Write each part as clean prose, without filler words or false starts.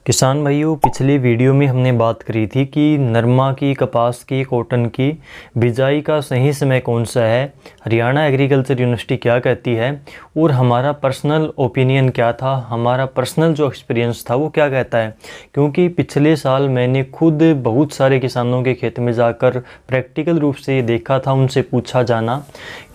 किसान भाइयों, पिछली वीडियो में हमने बात करी थी कि नरमा की, कपास की, कॉटन की बिजाई का सही समय कौन सा है, हरियाणा एग्रीकल्चर यूनिवर्सिटी क्या कहती है और हमारा पर्सनल ओपिनियन क्या था, हमारा पर्सनल जो एक्सपीरियंस था वो क्या कहता है। क्योंकि पिछले साल मैंने खुद बहुत सारे किसानों के खेत में जाकर प्रैक्टिकल रूप से ये देखा था, उनसे पूछा जाना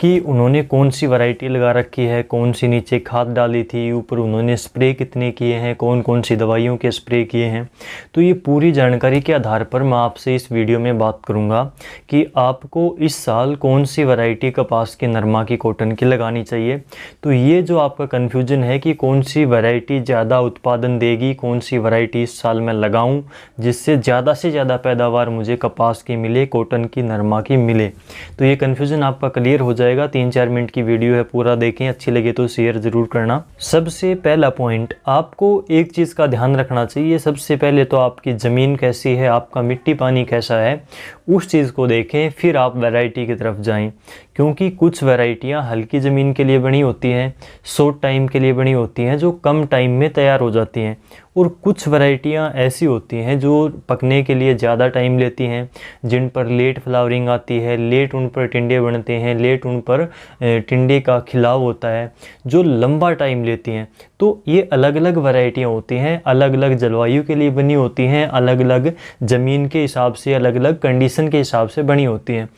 कि उन्होंने कौन सी वैरायटी लगा रखी है, कौन सी नीचे खाद डाली थी, ऊपर उन्होंने स्प्रे कितने किए हैं, कौन कौन सी दवाइयों के स्प्रे किए हैं। तो ये पूरी जानकारी के आधार पर मैं आपसे इस वीडियो में बात करूंगा कि आपको इस साल कौन सी वैरायटी कपास की, नरमा की, कॉटन की लगानी चाहिए। तो ये जो आपका कन्फ्यूजन है कि कौन सी वैरायटी ज़्यादा उत्पादन देगी, कौन सी वैरायटी इस साल मैं लगाऊं जिससे से ज़्यादा पैदावार मुझे कपास की मिले, कॉटन की, नरमा की मिले, तो ये कन्फ्यूजन आपका क्लियर हो जाएगा। 3-4 मिनट की वीडियो है, पूरा देखें, अच्छी लगे तो शेयर ज़रूर करना। सबसे पहला पॉइंट, आपको एक चीज़ का ध्यान रखना चाहिए। सबसे पहले तो आपकी ज़मीन कैसी है, आपका मिट्टी पानी कैसा है, उस चीज़ को देखें, फिर आप वैरायटी की तरफ जाएं। क्योंकि कुछ वैरायटियां हल्की ज़मीन के लिए बनी होती हैं, शॉर्ट टाइम के लिए बनी होती हैं, जो कम टाइम में तैयार हो जाती हैं, और कुछ वैरायटियां ऐसी होती हैं जो पकने के लिए ज़्यादा टाइम लेती हैं, जिन पर लेट फ्लावरिंग आती है, लेट उन पर टिंडे बनते हैं, लेट उन पर टिंडे का खिलाव होता है, जो लंबा टाइम लेती हैं। तो ये अलग अलग वैरायटियां होती हैं, अलग अलग जलवायु के लिए बनी होती हैं, अलग अलग ज़मीन के हिसाब से, अलग अलग कंडीशन के हिसाब से बनी होती हैं।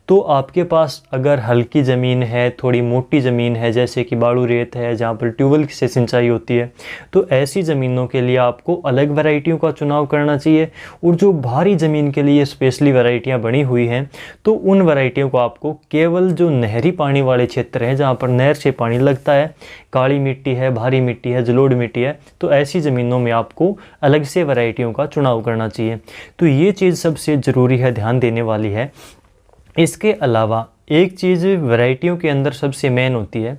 तो आपके पास अगर हल्की ज़मीन है, थोड़ी मोटी ज़मीन है, जैसे कि बालू रेत है जहाँ पर ट्यूबवेल से सिंचाई होती है, तो ऐसी ज़मीनों के लिए आपको अलग वैरायटियों का चुनाव करना चाहिए। और जो भारी ज़मीन के लिए स्पेशली वैरायटियाँ बनी हुई हैं, तो उन वैरायटियों को आपको केवल जो नहरी पानी वाले क्षेत्र हैं, जहाँ पर नहर से पानी लगता है, काली मिट्टी है, भारी मिट्टी है, जलोढ़ मिट्टी है, तो ऐसी ज़मीनों में आपको अलग से वैरायटियों का चुनाव करना चाहिए। तो ये चीज़ सबसे ज़रूरी है, ध्यान देने वाली है। इसके अलावा एक चीज़ वैरायटियों के अंदर सबसे मेन होती है,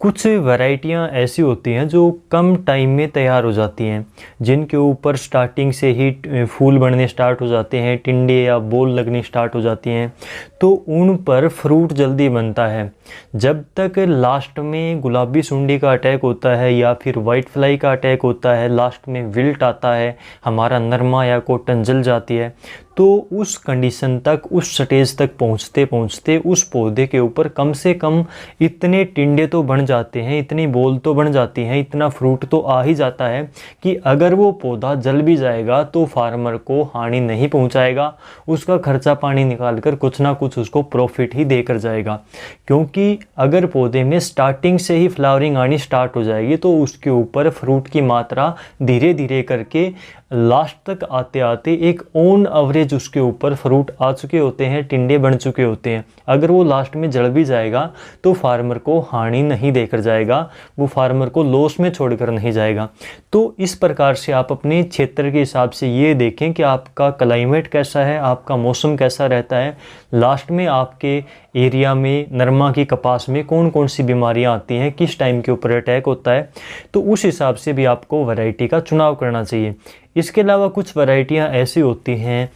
कुछ वैरायटियां ऐसी होती हैं जो कम टाइम में तैयार हो जाती हैं, जिनके ऊपर स्टार्टिंग से ही फूल बनने स्टार्ट हो जाते हैं, टिंडे या बोल लगने स्टार्ट हो जाती हैं, तो उन पर फ्रूट जल्दी बनता है। जब तक लास्ट में गुलाबी सुंडी का अटैक होता है या फिर वाइट फ्लाई का अटैक होता है, लास्ट में विल्ट आता है, हमारा नरमा या कॉटन जल जाती है, तो उस कंडीशन तक, उस स्टेज तक पहुंचते पहुंचते उस पौधे के ऊपर कम से कम इतने टिंडे तो बन जाते हैं, इतनी बोल तो बन जाती हैं, इतना फ्रूट तो आ ही जाता है कि अगर वो पौधा जल भी जाएगा तो फार्मर को हानि नहीं पहुंचाएगा, उसका खर्चा पानी निकाल कर कुछ ना कुछ उसको प्रॉफिट ही देकर जाएगा। क्योंकि अगर पौधे में स्टार्टिंग से ही फ्लावरिंग आनी स्टार्ट हो जाएगी तो उसके ऊपर फ्रूट की मात्रा धीरे धीरे करके लास्ट तक आते आते एक ऑन एवरेज उसके ऊपर फ्रूट आ चुके होते हैं, टिंडे बन चुके होते हैं। अगर वो लास्ट में जल भी जाएगा तो फार्मर को हानि नहीं देकर जाएगा, वो फार्मर को लॉस में छोड़कर नहीं जाएगा। तो इस प्रकार से आप अपने क्षेत्र के हिसाब से ये देखें कि आपका क्लाइमेट कैसा है, आपका मौसम कैसा रहता है, लास्ट में आपके एरिया में नरमा की, कपास में कौन कौन सी बीमारियां आती हैं, किस टाइम के ऊपर अटैक होता है, तो उस हिसाब से भी आपको वैरायटी का चुनाव करना चाहिए। इसके अलावा कुछ वैरायटियां ऐसी होती हैं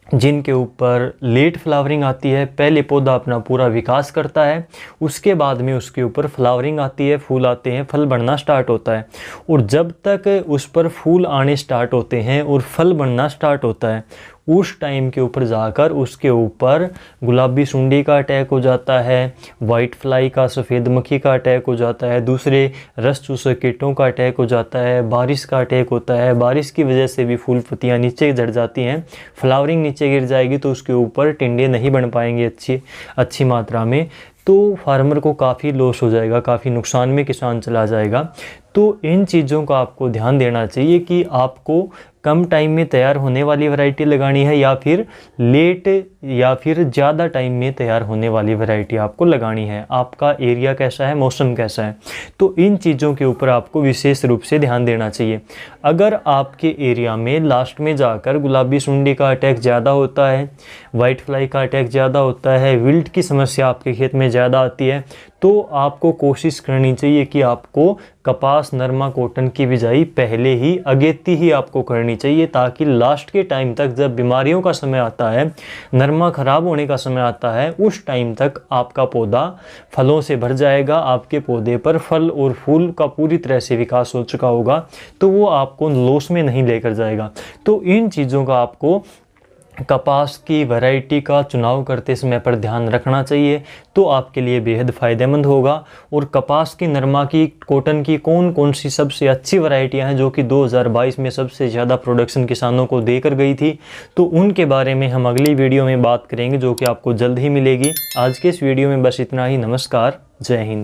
जिनके ऊपर लेट फ्लावरिंग आती है, पहले पौधा अपना पूरा विकास करता है, उसके बाद में उसके ऊपर फ्लावरिंग आती है, फूल आते हैं, फल बनना स्टार्ट होता है, और जब तक उस पर फूल आने स्टार्ट होते हैं और फल बनना स्टार्ट होता है, उस टाइम के ऊपर जाकर उसके ऊपर गुलाबी सुंडी का अटैक हो जाता है, वाइट फ्लाई का, सफ़ेद मक्खी का अटैक हो जाता है, दूसरे रस चूसक कीटों का अटैक हो जाता है, बारिश का अटैक होता है, बारिश की वजह से भी फूल पत्तियाँ नीचे झड़ जाती हैं, फ्लावरिंग नीचे गिर जाएगी तो उसके ऊपर टिंडे नहीं बन पाएंगे अच्छी मात्रा में, तो फार्मर को काफ़ी लॉस हो जाएगा, काफ़ी नुकसान में किसान चला जाएगा। तो इन चीज़ों का आपको ध्यान देना चाहिए कि आपको कम टाइम में तैयार होने वाली वैरायटी लगानी है या फिर लेट या फिर ज़्यादा टाइम में तैयार होने वाली वैरायटी आपको लगानी है। आपका एरिया कैसा है, मौसम कैसा है, तो इन चीज़ों के ऊपर आपको विशेष रूप से ध्यान देना चाहिए। अगर आपके एरिया में लास्ट में जाकर गुलाबी सुंडी का अटैक ज़्यादा होता है, वाइट फ्लाई का अटैक ज़्यादा होता है, विल्ट की समस्या आपके खेत में ज़्यादा आती है, तो आपको कोशिश करनी चाहिए कि आपको कपास, नरमा, कॉटन की बिजाई पहले ही अगेती ही आपको करनी करनी चाहिए, ताकि लास्ट के टाइम तक जब बीमारियों का समय आता है, नरमा ख़राब होने का समय आता है, उस टाइम तक आपका पौधा फलों से भर जाएगा, आपके पौधे पर फल और फूल का पूरी तरह से विकास हो चुका होगा, तो वो आपको लॉस में नहीं लेकर जाएगा। तो इन चीज़ों का आपको कपास की वैरायटी का चुनाव करते समय पर ध्यान रखना चाहिए, तो आपके लिए बेहद फ़ायदेमंद होगा। और कपास की, नरमा की, कॉटन की कौन कौन सी सबसे अच्छी वैरायटियां हैं जो कि 2022 में सबसे ज़्यादा प्रोडक्शन किसानों को देकर गई थी, तो उनके बारे में हम अगली वीडियो में बात करेंगे, जो कि आपको जल्द ही मिलेगी। आज के इस वीडियो में बस इतना ही। नमस्कार, जय हिंद।